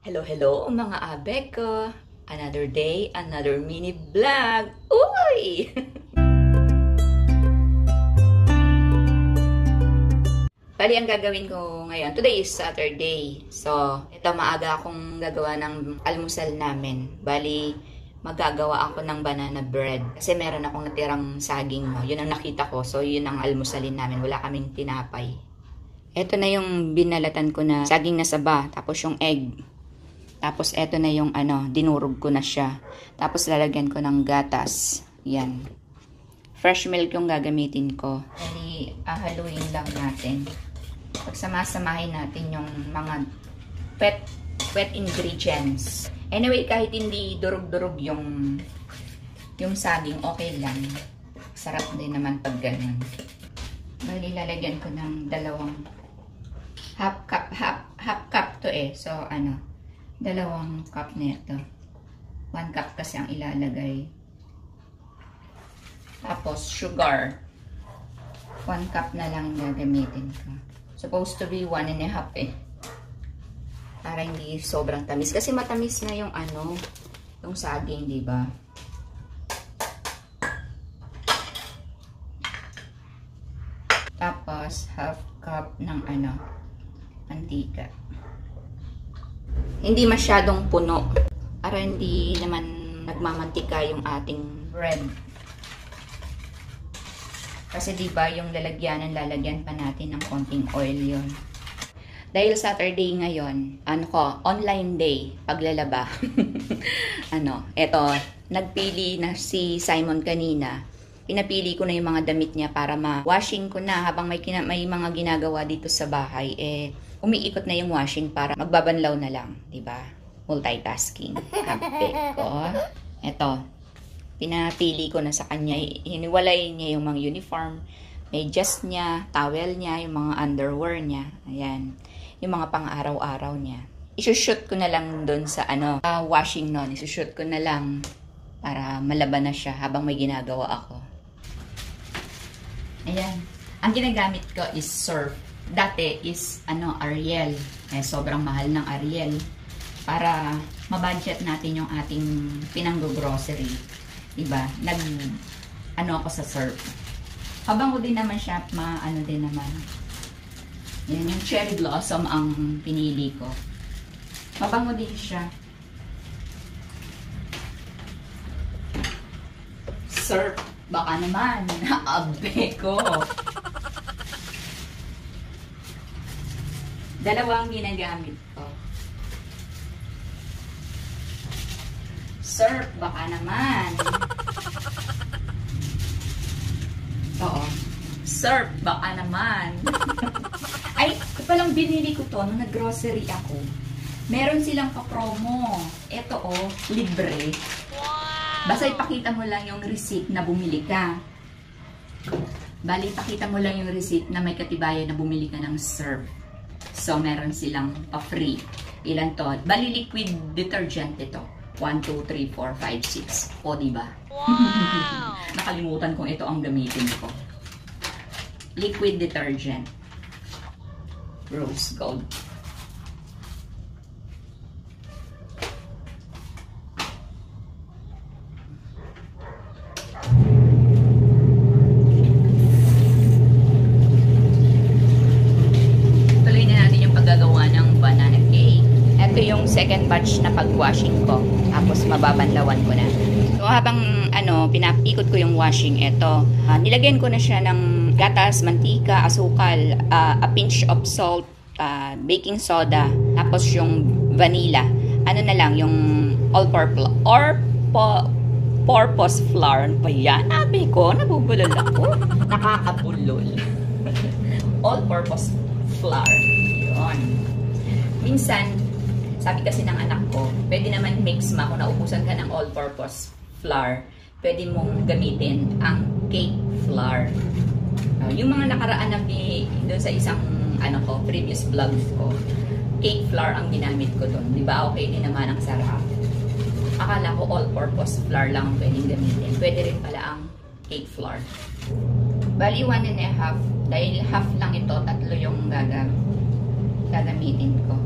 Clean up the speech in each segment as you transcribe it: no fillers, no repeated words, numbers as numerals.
Hello, hello mga abek ko. Another day, another mini vlog. Uy! Bali, ang gagawin ko ngayon, today is Saturday. So, ito maaga akong gagawa ng almusal namin. Bali, magagawa ako ng banana bread. Kasi meron akong natirang saging mo. Yun ang nakita ko. So, yun ang almusalin namin. Wala kaming tinapay. Ito na yung binalatan ko na saging na saba. Tapos yung egg. Tapos, eto na yung dinurog ko na siya. Tapos, lalagyan ko ng gatas. Yan. Fresh milk yung gagamitin ko. Bali, haluin lang natin. Pagsamasamahin natin yung mga wet ingredients. Anyway, kahit hindi durog-durog yung saging, okay lang. Sarap din naman pag ganun. Bali, lalagyan ko ng dalawang half cup to eh. So, 2 cup nito. 1 cup kasi ang ilalagay. Tapos, sugar. 1 cup na lang gagamitin ko. Supposed to be 1.5 eh. Para hindi sobrang tamis. Kasi matamis na yung yung saging, di ba? Tapos, half cup ng mantika. Hindi masyadong puno. Para hindi naman nagmamantika yung ating bread. Kasi diba yung lalagyan pa natin ng konting oil yon. Dahil Saturday ngayon, online day, paglalaba. Eto, nagpili na si Simon kanina. Pinapili ko na yung mga damit niya para ma-washing ko na habang may mga ginagawa dito sa bahay. Umiikot na yung washing para magbabanlaw na lang, 'di ba? Multitasking. Happy ko. Ito. Pinapili ko na sa kanya, hiniwalay niya yung mga uniform, medyas niya, towel niya, yung mga underwear niya. Ayan. Yung mga pang-araw-araw niya. Isushoot ko na lang doon sa washing nun. Isushoot ko na lang para malaban na siya habang may ginagawa ako. Ayan. Ang ginagamit ko is Surf. Dati is Ariel. Sobrang mahal ng Ariel. Para mabudget natin yung ating pinanggo-grocery. Diba? Ako sa Surf. Mabango din naman siya, din naman. Yan, yung cherry blossom ang pinili ko. Mabango din siya. Surf, baka naman. Abe ko. Dalawang ginagamit ko. Surf, baka naman. Oo. Surf, baka naman. Ay, palang binili ko to nung nag-grocery ako. Meron silang pa-promo. Ito libre. Basta ipakita mo lang yung receipt na bumili ka. Bali, ipakita mo lang yung receipt na may katibayan na bumili ka ng Surf. So, meron silang pa-free. Ilan to? Bali, liquid detergent ito. 1, 2, 3, 4, 5, 6. O, diba? Wow! Nakalimutan kong ito ang gamitin ko. Liquid detergent. Rose gold. Tuloy na natin yung paggagawa ng banana cake. Ito yung second batch na pag-washing ko. Tapos mababanlawan ko na. So habang pinapikot ko yung washing, nilagyan ko na siya ng gatas, mantika, asukal, a pinch of salt, baking soda, tapos yung vanilla. Na lang, yung all-purpose flour. Ano ba yan? Abi ko, nabubulol ako. Nakakabulol. All-purpose flour. Yun. Minsan, sabi kasi ng anak ko, pwede naman mix ma kung naubusan ka ng all-purpose flour. Pwede mong gamitin ang cake flour. Yung mga nakaraan na doon sa isang previous vlog ko, cake flour ang ginamit ko doon. Di ba? Okay din naman ang sarap. Akala ko all-purpose flour lang ang pwedeng gamitin. Pwede rin pala ang cake flour. Bali, 1.5. Dahil half lang ito, 3 yung gagamitin ko.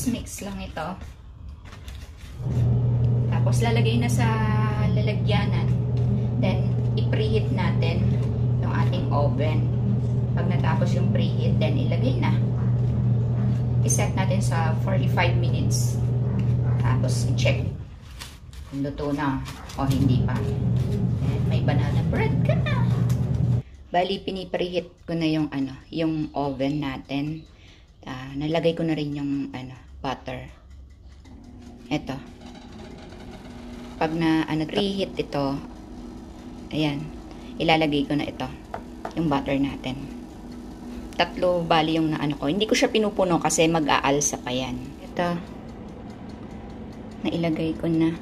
mix lang ito. Tapos lalagay na sa lalagyanan. Then i-preheat natin yung ating oven. Pag natapos yung preheat, then ilagay na. I-set natin sa 45 minutes. Tapos i-check kung luto na o hindi pa. And may banana bread ka na. Bali, pinipreheat ko na yung yung oven natin. Nalagay ko na rin yung butter. Ito. Pag na preheat ito, ayan, ilalagay ko na ito, yung butter natin. 3 bali yung ko. Hindi ko siya pinupuno kasi mag-aalsa pa yan. Ito, nailagay ko na.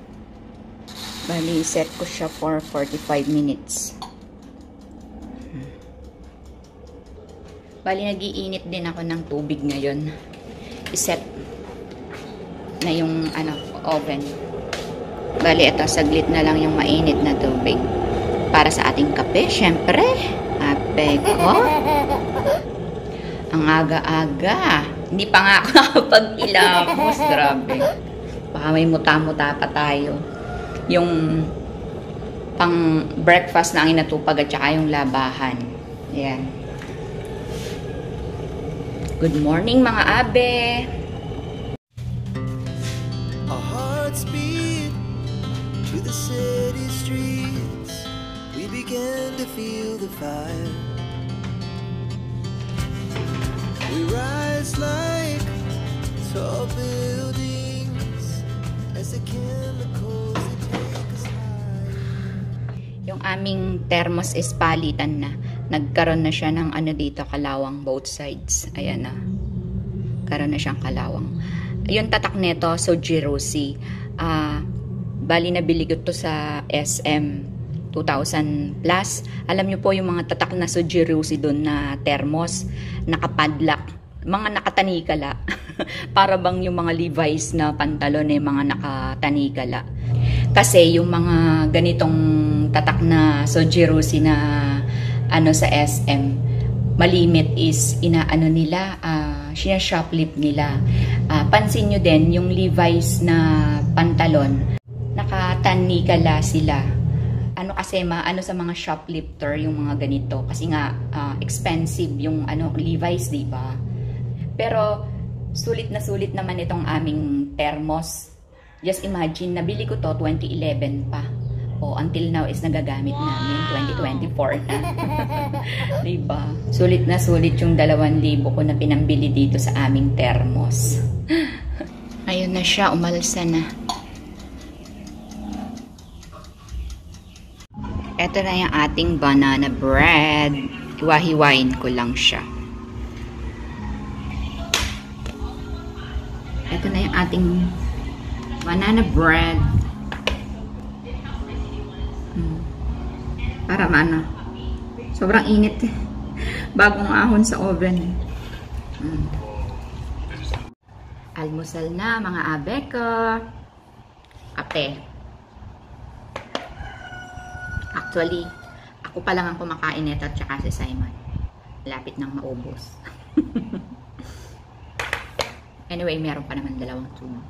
Bali, set ko siya for 45 minutes. Bali, nag-iinit din ako ng tubig ngayon. I-set na yung oven. Bali, ito, saglit na lang yung mainit na tubig. Para sa ating kape, syempre. Kape ko. Ang aga-aga. Hindi pa nga ako nakapag-ilamos. Grabe. Baka may muta-muta pa tayo. Yung pang breakfast na ang inatupag at saka yung labahan. Ayan. Good morning mga abe. Our hearts beat to the city streets. We began to feel the fire. We rise like tall buildings as the chemicals they take us high. Yung aming thermos is palitan na. Nagkaroon na siya ng dito, kalawang both sides. Ayan na. Karoon na siyang kalawang. Yung tatak nito, Sojirusi. Bali nabili ko to sa SM 2,000 plus. Alam niyo po yung mga tatak na Sojirusi doon na thermos, nakapadlock, mga nakatanikala. Para bang yung mga Levi's na pantalon mga nakatanikala. Kasi yung mga ganitong tatak na Sojirusi na sa SM, malimit is nila, shoplift nila. Pansin nyo din, yung Levi's na pantalon, nakatanikala sila. Kasi sa mga shoplifter yung mga ganito. Kasi nga, expensive yung Levi's, diba? Pero, sulit na sulit naman itong aming thermos. Just imagine, nabili ko to 2011 pa. Until now is nagagamit namin 2024 na. Diba? Sulit na sulit yung 2,000 ko na pinambili dito sa aming thermos. Ayun na siya, umalsa na. Ito na yung ating banana bread. Hiwa-hiwain ko lang siya. Ito na yung ating banana bread. Para sobrang init. Bagong ahon sa oven. Almusal na mga abe ko. Kape. Actually, ako pa lang ang kumakain nito at saka si Simon. Lapit nang maubos. Anyway, meron pa naman 2 tubo.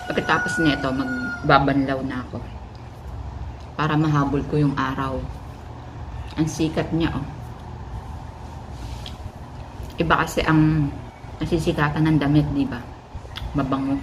Pagkatapos nito, magbabanlaw na ako. Para mahabol ko yung araw. Ang sikat niya, Iba kasi ang nasisikatan ng damit, diba? Mabango.